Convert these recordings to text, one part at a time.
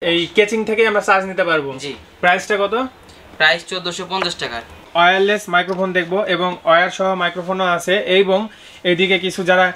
এই কেচিং থেকে আমরা চার্জ নিতে পারবো। জি। প্রাইসটা কত? প্রাইস 1450 টাকা। ওয়্যারলেস মাইক্রোফোন দেখবো এবং ওয়্যার সহ মাইক্রোফোনও আছে এবং এইদিকে কিছু যারা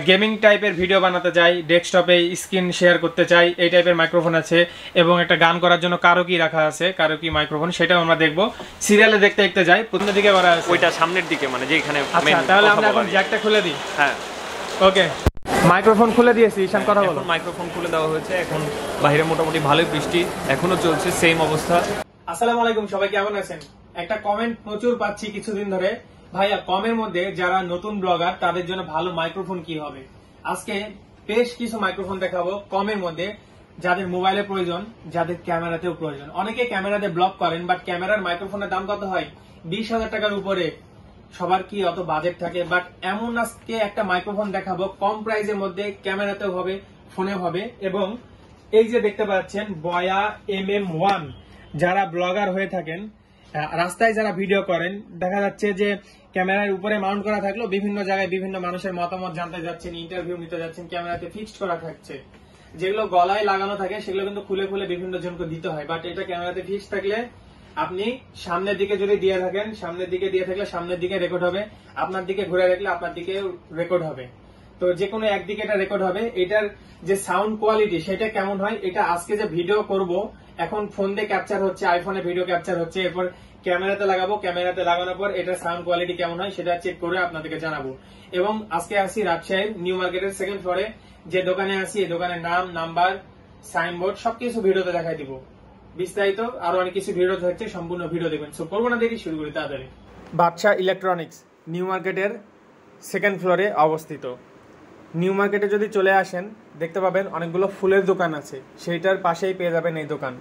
গেমিং টাইপের ভিডিও বানাতে চাই, ডেস্কটপে স্ক্রিন শেয়ার করতে চাই, এই টাইপের মাইক্রোফোন আছে এবং একটা গান করার জন্য কারোকি রাখা আছে, কারোকি মাইক্রোফোন, সেটাও আমরা দেখবো। সিরিয়ালে দেখতে দেখতে যাই, প্রথম দিকে করা আছে ওইটা সামনের দিকে, মানে যেখানে। আচ্ছা, তাহলে আমরা এখন জ্যাকটা খুলে দিই। হ্যাঁ, ওকে, মাইক্রোফোন খুলে দিয়েছি। ঈশান কথা বলো। মাইক্রোফোন খুলে দেওয়া হয়েছে। এখন বাইরে মোটামুটি ভালোই বৃষ্টি এখনো চলছে, সেম অবস্থা। আসসালামু আলাইকুম, সবাই কেমন আছেন? একটা কমেন্ট প্রচুর পাচ্ছি কিছুদিন ধরে, ভাইয়া কমের মধ্যে যারা নতুন ব্লগার তাদের জন্য ভালো মাইক্রোফোন কি হবে। আজকে বেশ কিছু মাইক্রোফোন দেখাবো কমের মধ্যে, যাদের মোবাইলের প্রয়োজন, যাদের ক্যামেরাতেও প্রয়োজন। অনেকে ক্যামেরাতে ব্লগ করেন, বাট ক্যামেরার মাইক্রোফোনের দাম কত হয়? 20,000 টাকার উপরে। সবার কি অত বাজেট থাকে? বাট এমন আজকে একটা মাইক্রোফোন দেখাবো কম প্রাইসের মধ্যে, ক্যামেরাতেও হবে, ফোনেও হবে। এবং এই যে দেখতে পাচ্ছেন বয়া MM1, যারা ব্লগার হয়ে থাকেন, রাস্তায় যারা ভিডিও করেন, দেখা যাচ্ছে যে ক্যামেরার উপরে মাউন্ট করা থাকলেও বিভিন্ন জায়গায় বিভিন্ন মানুষের মতামত জানতে যাচ্ছেন, ইন্টারভিউ নিতে যাচ্ছেন, ক্যামেরাতে ফিক্সড করা থাকছে। যেগুলো গলায় লাগানো থাকে সেগুলো কিন্তু খুলে খুলে বিভিন্ন জনকে দিতে হয়, বাট এটা ক্যামেরাতে ফিক্সড থাকলে আপনি সামনের দিকে যদি দিয়ে থাকেন, সামনের দিকে দিয়ে থাকলে সামনের দিকে রেকর্ড হবে, আপনার দিকে ঘুরে রাখলে আপনার দিকে রেকর্ড হবে। তো যে কোনো একদিকে এটা রেকর্ড হবে। এটার যে সাউন্ড কোয়ালিটি সেটা কেমন হয়, এটা আজকে যে ভিডিও করব, এখন ফোন দিয়ে ক্যাপচার হচ্ছে, আইফোনে ভিডিও ক্যাপচার হচ্ছে, এরপর ক্যামেরাতে লাগাবো, ক্যামেরাতে লাগানোর পর এটার সাউন্ড কোয়ালিটি কেমন হয় সেটা চেক করে আপনাদেরকে জানাবো। এবং আজকে আসি রাজশাহীর নিউ মার্কেটের সেকেন্ড ফ্লোরে যে দোকানে আসি, এই দোকানের নাম, নাম্বার, সাইনবোর্ড সবকিছু ভিডিওতে দেখাই দিব। বিস্তারিত আরো অনেক কিছু ভিডিও থাকছে, সম্পূর্ণ ভিডিও দেখবেন। সো করবো না দেরি, শুরু করি তাড়াতাড়ি। বাদশা ইলেকট্রনিক্স নিউ মার্কেটের সেকেন্ড ফ্লোরে অবস্থিত। নিউ মার্কেটে যদি চলে আসেন দেখতে পাবেন অনেকগুলো ফুলের দোকান আছে, সেইটার পাশেই পেয়ে যাবেন এই দোকান।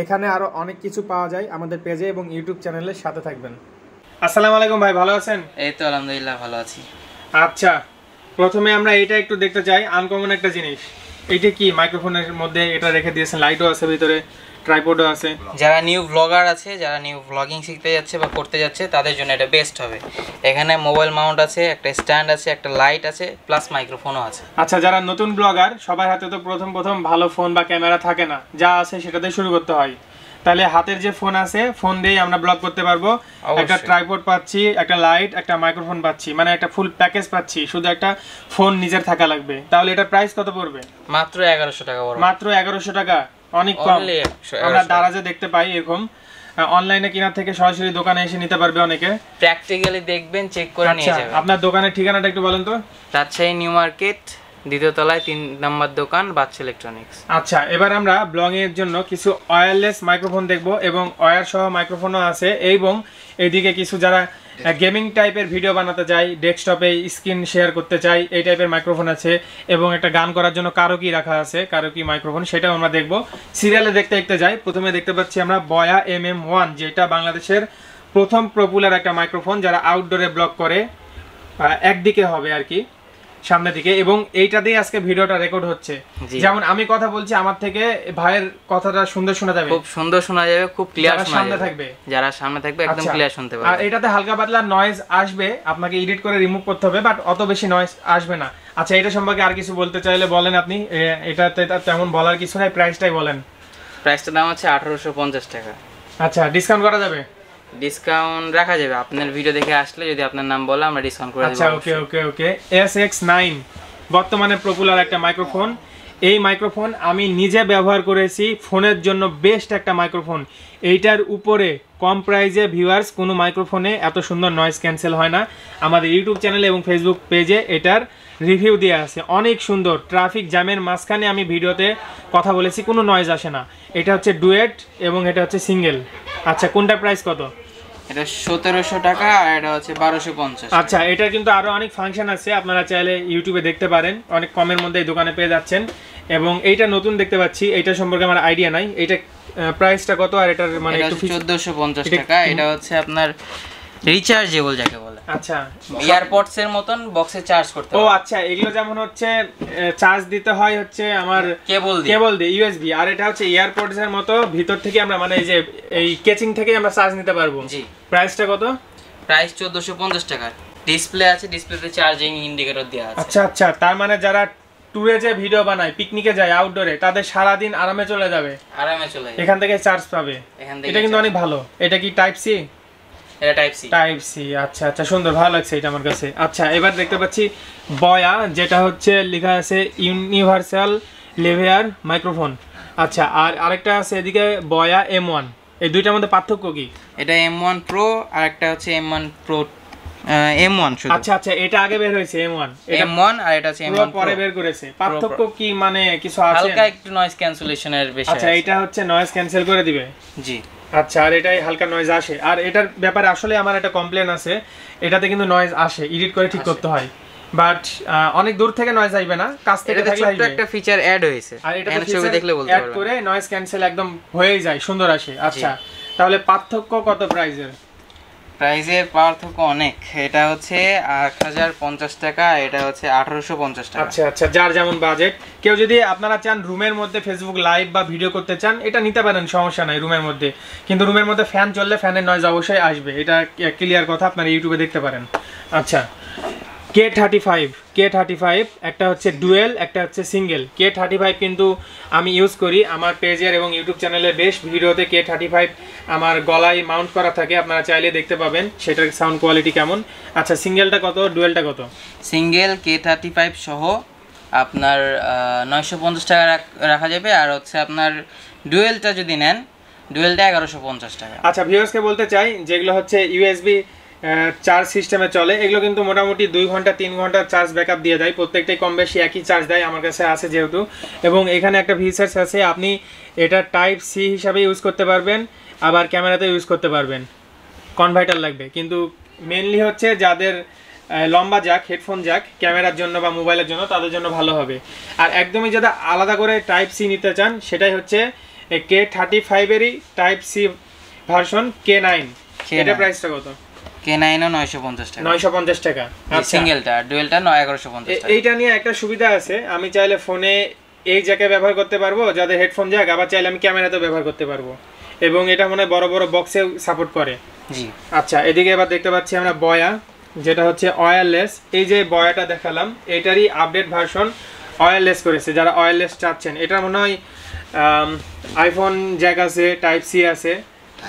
এখানে আরো অনেক কিছু পাওয়া যায়। আমাদের পেজে এবং ইউটিউব চ্যানেলের সাথে থাকবেন। আসসালামু আলাইকুম ভাই, ভালো আছেন? এই তো আলহামদুলিল্লাহ ভালো আছি। আচ্ছা, প্রথমে আমরা এটা একটু দেখতে চাই, আনকমন একটা জিনিস। এইটা কি মাইক্রোফোনের মধ্যে এটা রেখে দিয়েছেন? লাইটও আছে ভিতরে, ট্রাইপডও আছে। যারা নিউ ব্লগার আছে, যারা নিউ ব্লগিং শিখতে যাচ্ছে বা করতে যাচ্ছে, তাদের জন্য এটা বেস্ট হবে। এখানে মোবাইল মাউন্ট আছে, একটা স্ট্যান্ড আছে, একটা লাইট আছে, প্লাস মাইক্রোফোনও আছে। আচ্ছা, যারা নতুন ব্লগার, সবার হাতে তো প্রথম ভালো ফোন বা ক্যামেরা থাকে না, যা আছে সেটাতে শুরু করতে হয়। তাহলে হাতের যে ফোন আছে, ফোন দিয়েই আমরা ব্লগ করতে পারবো। একটা ট্রাইপড পাচ্ছি, একটা লাইট, একটা মাইক্রোফোন পাচ্ছি, মানে একটা ফুল প্যাকেজ পাচ্ছি। শুধু একটা ফোন নিজের থাকা লাগবে। তাহলে এটা প্রাইস কত পড়বে? মাত্র 1100 টাকা। মাত্র 1100 টাকা, অনেক কম। আমরা দারাজে দেখতে পাই এরকম। অনলাইনে কেনার থেকে সরাসরি দোকানে এসে নিতে পারবে অনেকে। প্র্যাকটিক্যালি দেখবেন, চেক করে নিয়ে যাবেন। আপনার দোকানের ঠিকানাটা একটু বলেন তো। রাজশাহী নিউ মার্কেট, দ্বিতীয় তলায় 3 নম্বর দোকান, বাদশা ইলেকট্রনিক্স। আচ্ছা, এবার আমরা ব্লগিং এর জন্য কিছু ওয়্যারলেস মাইক্রোফোন দেখবো এবং ওয়্যার সহ মাইক্রোফোনও আছে। এবং এইদিকে কিছু যারা গেমিং টাইপের ভিডিও বানাতে চাই, ডেস্কটপে স্ক্রিন শেয়ার করতে চাই, এই টাইপের মাইক্রোফোন আছে এবং একটা গান করার জন্য কারোকি রাখা আছে, কারোকি মাইক্রোফোন, সেটাও আমরা দেখবো। সিরিয়ালে দেখতে দেখতে যাই, প্রথমে দেখতে পাচ্ছি আমরা বয়া MM1, যেটা বাংলাদেশের প্রথম পপুলার একটা মাইক্রোফোন, যারা আউটডোরে ব্লগ করে। একদিকে হবে আর কি, সামনে দিকে, এবং এইটা দিয়ে আজকে ভিডিওটা রেকর্ড হচ্ছে। যেমন আমি কথা বলছি, আমার থেকে ভাইয়ের কথাটা সুন্দর শোনা যাবে, খুব সুন্দর শোনা যাবে, খুব ক্লিয়ার শোনা সামনে থাকবে, যারা সামনে থাকবে একদম ক্লিয়ার শুনতে পাবে। আর এটাতে হালকা পাতলা নয়েজ আসবে, আপনাকে এডিট করে রিমুভ করতে হবে, বাট অত বেশি নয়েজ আসবে না। আচ্ছা, এটা সম্পর্কে আর কিছু বলতে চাইলে বলেন আপনি। এটাতে তেমন বলার কিছু নাই, প্রাইসটাই বলেন। প্রাইসটার দাম হচ্ছে 1850 টাকা। আচ্ছা, ডিসকাউন্ট করা যাবে? ডিসকাউন্ট রাখা যাবে, আপনার ভিডিও দেখে আসলে যদি আপনার নাম বলে আমরা ডিসকাউন্ট করে দেব। আচ্ছা, ওকে ওকে ওকে। SX9 বর্তমানে পপুলার একটা মাইক্রোফোন। এই মাইক্রোফোন আমি নিজে ব্যবহার করেছি, ফোনের জন্য বেস্ট একটা মাইক্রোফোন। এইটার উপরে কম প্রাইসে ভিউয়ার্স কোনো মাইক্রোফোনে এত সুন্দর নয়েজ ক্যান্সেল হয় না। আমাদের ইউটিউব চ্যানেলে এবং ফেসবুক পেজে এটার রিভিউ দেওয়া আছে, অনেক সুন্দর। ট্রাফিক জ্যামের মাঝখানে আমি ভিডিওতে কথা বলেছি, কোনো নয়েজ আসে না। এটা হচ্ছে ডুয়েট এবং এটা হচ্ছে সিঙ্গেল। আচ্ছা, কোনটার প্রাইস কত? এটা 1700 টাকা আর এটা হচ্ছে 1250। আচ্ছা, এটা কিন্তু আরো অনেক ফাংশন আছে, আপনারা চাইলে ইউটিউবে দেখতে পারেন, অনেক কমের মধ্যে এই দোকানে পেয়ে যাচ্ছেন। এবং এইটা নতুন দেখতে পাচ্ছি, এইটা সম্পর্কে আমার আইডিয়া নাই। এইটা প্রাইসটা কত? আর এটার মানে একটু 1450 টাকা। এটা হচ্ছে আপনার রিচার্জেবল যাকে বলে। আচ্ছা, এয়ারপডস এর মতন বক্সে চার্জ করতে ও হয়। আচ্ছা, এগুলো যেমন হচ্ছে চার্জ দিতে হয় হচ্ছে আমার কেবল দিয়ে USB, আর এটা হচ্ছে এয়ারপডস এর মতো ভিতর থেকে আমরা মানে এই যে এই কেচিং থেকে আমরা চার্জ নিতে পারবো। জি। প্রাইসটা কত? প্রাইস 1450 টাকা। ডিসপ্লে আছে, ডিসপ্লেতে চার্জিং ইন্ডিকেটর দেয়া আছে। আচ্ছা আচ্ছা, তার মানে যারা ট্যুরে যে ভিডিও বানায়, পিকনিকে যায়, আউটডোরে, তাদের সারাদিন আরামে চলে যাবে, আরামে চলে যাবে। এখান থেকে চার্জ পাবে। এখান থেকে এটা কিন্তু অনেক ভালো। এটা কি টাইপ সি? এটা টাইপ সি। টাইপ সি, আচ্ছা আচ্ছা, সুন্দর, ভালো লাগছে এটা আমার কাছে। আচ্ছা, এবার দেখতে পাচ্ছি বয়া, যেটা হচ্ছে লেখা আছে ইউনিভার্সাল লেভিয়ার মাইক্রোফোন। আচ্ছা, আর আরেকটা আছে এদিকে বয়া M1, এই দুইটার মধ্যে পার্থক্য কি? এটা M1 Pro আর একটা হচ্ছে M1 Pro M1 শুধু। আচ্ছা আচ্ছা, এটা আগে বের হয়েছে M1, এটা M1 আর এটা হচ্ছে M1 পরে Pro। বের করেছে। পার্থক্য কি মানে কিছু আছে? হালকা একটু নয়েজ ক্যান্সেলেশনের বিষয় আচ্ছা, আছে। এটা হচ্ছে নয়েজ ক্যান্সেল করে দিবে। জি। আচ্ছা, আর এটাই হালকা নয়েজ আসে। আর এটার ব্যাপারে আসলে আমার একটা কমপ্লেন আছে, এটাতে কিন্তু নয়েজ আসে, এডিট করে ঠিক করতে হয়, বাট অনেক দূর থেকে নয়েজ আসবে না, কাছ থেকে এটাতে থাকলে ছোট্ট আসবে। একটা ফিচার অ্যাড হয়েছে, আর এটা এখানে ছবি দেখলে বলতে অ্যাড পারবেন। করে নয়েজ ক্যান্সেল একদম হয়েই যায়, সুন্দর আসে। আচ্ছা, তাহলে পার্থক্য কত প্রাইসের? প্রাইসের পার্থক্য অনেক। এটা হচ্ছে 8050 টাকা, এটা হচ্ছে 1850 টাকা। আচ্ছা আচ্ছা, যার যেমন বাজেট। কেউ যদি আপনারা চান রুমের মধ্যে ফেসবুক লাইভ বা ভিডিও করতে চান, এটা নিতে পারেন, সমস্যা নাই রুমের মধ্যে। কিন্তু রুমের মধ্যে ফ্যান চললে ফ্যানের নয়েজ অবশ্যই আসবে, এটা ক্লিয়ার কথা, আপনারা ইউটিউবে দেখতে পারেন। আচ্ছা, K35 একটা হচ্ছে ডুয়েল, একটা হচ্ছে সিঙ্গেল। K35 কিন্তু আমি ইউজ করি আমার পেজের এবং ইউটিউব চ্যানেলে, বেশ ভিডিওতে K35 আমার গলায় মাউন্ট করা থাকে, আপনারা চাইলে দেখতে পাবেন সেটার সাউন্ড কোয়ালিটি কেমন। আচ্ছা, সিঙ্গেলটা কত, ডুয়েলটা কত? সিঙ্গেল K35 সহ আপনার 950 টাকা রাখা যাবে। আর হচ্ছে আপনার ডুয়েলটা যদি নেন, ডুয়েলটা 1150 টাকা। আচ্ছা, ভিউয়ার্সকে বলতে চাই, যেগুলো হচ্ছে ইউএসবি চার্জ সিস্টেমে চলে, এগুলো কিন্তু মোটামুটি 2 ঘন্টা 3 ঘন্টা চার্জ ব্যাকআপ দিয়ে দেয়, প্রত্যেকটাই কম বেশি একই চার্জ দেয়, আমার কাছে আছে যেহেতু। এবং এখানে একটা ফিচার্স আছে, আপনি এটা টাইপ সি হিসাবে ইউজ করতে পারবেন, আবার ক্যামেরাতে ইউজ করতে পারবেন, কনভার্টার লাগবে। কিন্তু মেনলি হচ্ছে যাদের লম্বা জ্যাক, হেডফোন জ্যাক ক্যামেরার জন্য বা মোবাইলের জন্য, তাদের জন্য ভালো হবে। আর একদমই যারা আলাদা করে টাইপ সি নিতে চান, সেটাই হচ্ছে K35 এরই টাইপ সি ভার্সন K9। এটা প্রাইসটা কত? K9 ও 950 টাকা। 950 টাকা। আচ্ছা, সিঙ্গেলটা, আর ডুয়েলটা 1150 টাকা। এইটা নিয়ে একটা সুবিধা আছে, আমি চাইলে ফোনে এই জ্যাকে ব্যবহার করতে পারবো, যাদের হেডফোন জ্যাক, আবার চাইলে আমি ক্যামেরাতেও ব্যবহার করতে পারবো, এবং এটা মনে হয় বড় বড় বক্সেও সাপোর্ট করে। জি। আচ্ছা, এদিকে এবার দেখতে পাচ্ছি আমরা বয়া, যেটা হচ্ছে ওয়্যারলেস। এই যে বয়াটা দেখালাম, এটারই আপডেট ভার্সন ওয়্যারলেস করেছে, যারা ওয়্যারলেস চাচ্ছেন। এটা মনে হয় আইফোন জ্যাক আছে, টাইপ সি আছে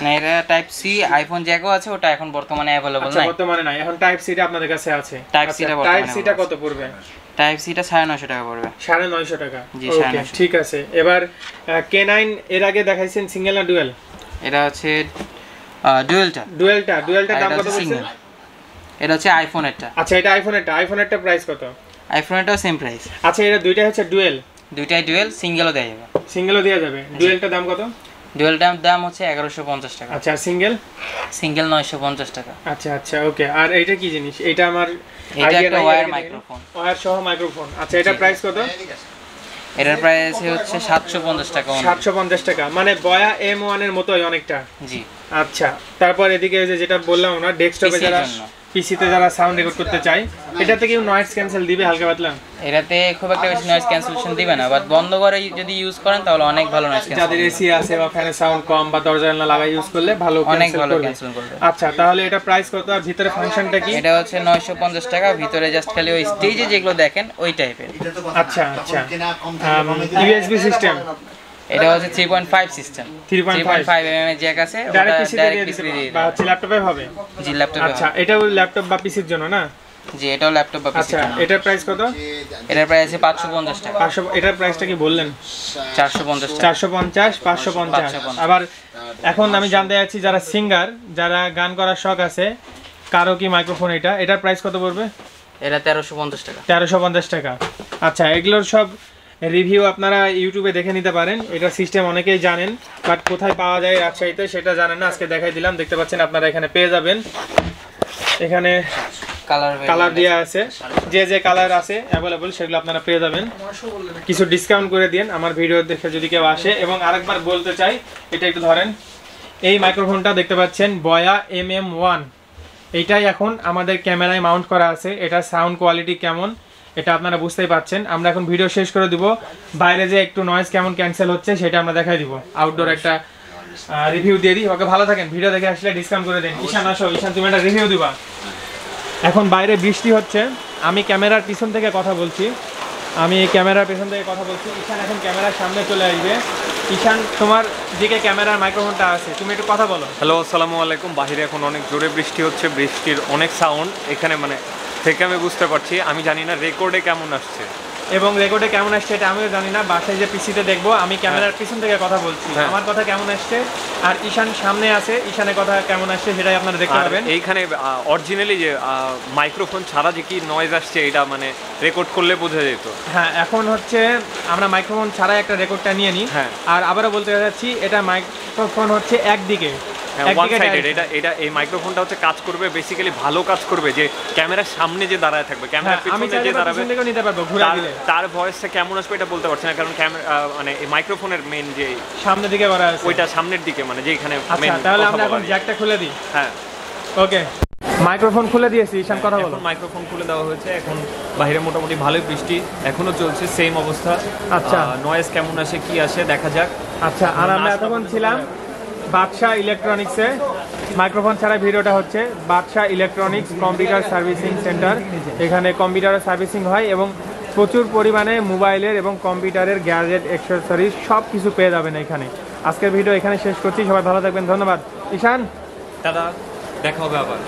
না, এটা টাইপ সি, আইফোন জ্যাকও আছে, ওটা এখন বর্তমানে अवेलेबल আচ্ছা, নাই। বর্তমানে নাই, এখন টাইপ সিটা আপনাদের কাছে আছে। টাইপ সিটা বর্তমানে টাইপ সিটা কত পড়বে? টাইপ সিটা 950 টাকা পড়বে। 950 টাকা। জি, ওকে, 950 ঠিক আছে। এবার K9 এর আগে দেখাইছেন সিঙ্গেল না ডুয়েল? এটা হচ্ছে ডুয়েলটা। ডুয়েলটা দাম কত বলছেন? এটা হচ্ছে আইফোনেরটা। আচ্ছা, এটা আইফোনেরটা প্রাইস কত? আইফোনেরটাও সেম প্রাইস। আচ্ছা, এটা দুইটা হচ্ছে ডুয়েল, দুইটাই ডুয়েল, সিঙ্গেলও দেওয়া যাবে। সিঙ্গেলও দেওয়া যাবে। ডুয়েলটার দাম কত? ডুয়েলটার দাম হচ্ছে 1150 টাকা। আচ্ছা, সিঙ্গেল? সিঙ্গেল 950 টাকা। আচ্ছা আচ্ছা, ওকে। আর এটা কি জিনিস? এটা আমার এটা একটা ওয়্যার মাইক্রোফোন, ওয়্যার সহ মাইক্রোফোন। আচ্ছা, এটা প্রাইস কত? এটার প্রাইস হচ্ছে 750 টাকা। 750 টাকা, মানে বয়া M1 এর মতোই অনেকটা। জি। আচ্ছা, তারপর এদিকে যেটা বললাম আমরা, ডেস্কটপে যারা পিসিতে যারা সাউন্ড রেকর্ড করতে চায়, এটাতে কি নয়েজ ক্যান্সেল দিবে হালকা পাতলা? এটাতে খুব একটা বেশি নয়েজ ক্যান্সেলেশন দিবে না, বাট বন্ধ করে যদি ইউজ করেন তাহলে অনেক ভালো নয়েজ ক্যান্সেল। যাদের এসি আছে বা ফ্যানের সাউন্ড কম বা দরজা জানলা লাগাই ইউজ করলে ভালো অনেক ভালো ক্যান্সেল ক্যান্সেল করবে। আচ্ছা, তাহলে এটা প্রাইস কত আর ভিতরে ফাংশনটা কি? এটা হচ্ছে 950 টাকা, ভিতরে জাস্ট খালি ওই স্টেজে যেগুলো দেখেন ওই টাইপের। আচ্ছা আচ্ছা, ইউএসবি সিস্টেম? এটা হচ্ছে 3.5 সিস্টেম, 3.5 mm এর জ্যাক আছে, ওটা ডাইরেক্ট পিসি ডাইরেক্ট দিয়ে পিসি দিতে দিয়ে বা হচ্ছে ল্যাপটপে হবে? জি, ল্যাপটপে। আচ্ছা, এটাও ল্যাপটপ বা পিসির জন্য না? জি, এটাও ল্যাপটপ বা পিসি। আচ্ছা, এটার প্রাইস কত? এটার প্রাইস আছে 550 টাকা। 500। এটার প্রাইসটা কি বললেন? 450 টাকা। 450, 550। আবার এখন আমি জানতে যাচ্ছি, যারা সিঙ্গার, যারা গান করার শখ আছে, কারো কি মাইক্রোফোন, এটার প্রাইস কত পড়বে? এটা 1350 টাকা। 1350 টাকা। আচ্ছা, এগুলোর সব রিভিউ আপনারা ইউটিউবে দেখে নিতে পারেন। এটা সিস্টেম অনেকেই জানেন, বাট কোথায় পাওয়া যায় রাজশাহীতে সেটা জানেন না, আজকে দেখাই দিলাম। দেখতে পাচ্ছেন আপনারা এখানে পেয়ে যাবেন, এখানে কালার দেওয়া আছে, যে যে কালার আছে অ্যাভেলেবল সেগুলো আপনারা পেয়ে যাবেন। কিছু ডিসকাউন্ট করে দিন আমার ভিডিও দেখে যদি কেউ আসে। এবং আরেকবার বলতে চাই, এটা একটু ধরেন, এই মাইক্রোফোনটা দেখতে পাচ্ছেন বয়া MM1, এইটাই এখন আমাদের ক্যামেরায় মাউন্ট করা আছে। এটা সাউন্ড কোয়ালিটি কেমন এটা আপনারা বুঝতেই পাচ্ছেন। আমরা এখন ভিডিও শেষ করে দিব, বাইরে যে একটু নয়েজ কেমন ক্যান্সেল হচ্ছে সেটা আমরা দেখাই দিব, আউটডোর একটা রিভিউ দিয়ে দিই। ওকে, ভালো থাকেন, ভিডিও দেখে আসলে ডিসকাউন্ট করে দিন। ঈশান আসো, ঈশান তুমি একটা রিভিউ দিবা। এখন বাইরে বৃষ্টি হচ্ছে, আমি ক্যামেরার পিছন থেকে কথা বলছি। আমি ক্যামেরার পেছন থেকে কথা বলছি। ঈশান এখন ক্যামেরার সামনে চলে আসবে। ঈশান, তোমার দিকে ক্যামেরার মাইক্রোফোনটা আছে, তুমি একটু কথা বলো। হ্যালো, আসসালামু আলাইকুম। বাহিরে এখন অনেক জোরে বৃষ্টি হচ্ছে, বৃষ্টির অনেক সাউন্ড এখানে মানে থেকে আমি বুঝতে পারছি। আমি জানি না রেকর্ডে কেমন আসছে এবং রেকর্ডে কেমন আসছে এটা আমিও জানি না, বাসায় যে পিসিতে দেখবো। আমি ক্যামেরার পিছন থেকে কথা বলছি, আমার কথা কেমন আসছে, আর ঈশান সামনে আছে, ঈশানের কথা কেমন আসছে সেটাই আপনারা দেখতে পাবেন। এইখানে অরিজিনালি যে মাইক্রোফোন ছাড়া যে কি নয়েজ আসছে এটা মানে রেকর্ড করলে বোঝা যেত। হ্যাঁ, এখন হচ্ছে আমরা মাইক্রোফোন ছাড়া একটা রেকর্ডটা নিয়ে নিই। হ্যাঁ, আর আবারও বলতে যাচ্ছি, এটা মাইক্রোফোন হচ্ছে একদিকে ওয়ান সাইডেড। এটা এই মাইক্রোফোনটা হচ্ছে কাজ করবে বেসিক্যালি, ভালো কাজ করবে যে ক্যামেরার সামনে যে দাঁড়ায় থাকবে, ক্যামেরার পিছনে যে দাঁড়াবে নিতে পারবো ঘুরে দিলে, তার ভয়েসটা কেমন আসবে এটা বলতে পারছি না, কারণ ক্যামেরা মানে এই মাইক্রোফোনের মেইন যে সামনের দিকে করা আছে, ওইটা সামনের দিকে মানে যেখানে মেইন। আচ্ছা, তাহলে আমরা এখন জ্যাকটা খুলে দিই। হ্যাঁ, ওকে, মাইক্রোফোন খুলে দিয়েছি। ঈশান, কথা বলো। মাইক্রোফোন খুলে দেওয়া হয়েছে। এখন বাইরে মোটামুটি ভালোই বৃষ্টি এখনো চলছে, সেম অবস্থা। আচ্ছা, নয়েজ কেমন আসে কি আসে দেখা যাক। আচ্ছা, আর আমরা এতক্ষণ ছিলাম বাদশা ইলেকট্রনিক্সে। মাইক্রোফোন ছাড়া ভিডিওটা হচ্ছে বাদশা ইলেকট্রনিক্স কম্পিউটার সার্ভিসিং সেন্টার। এখানে কম্পিউটারের সার্ভিসিং হয় এবং প্রচুর পরিমাণে মোবাইলের এবং কম্পিউটারের গ্যাজেট অ্যাক্সেসরিজ সব কিছু পেয়ে যাবেন এখানে। আজকের ভিডিও এখানে শেষ করছি, সবাই ভালো থাকবেন, ধন্যবাদ। ঈশান, দাদা দেখা হবে আবার।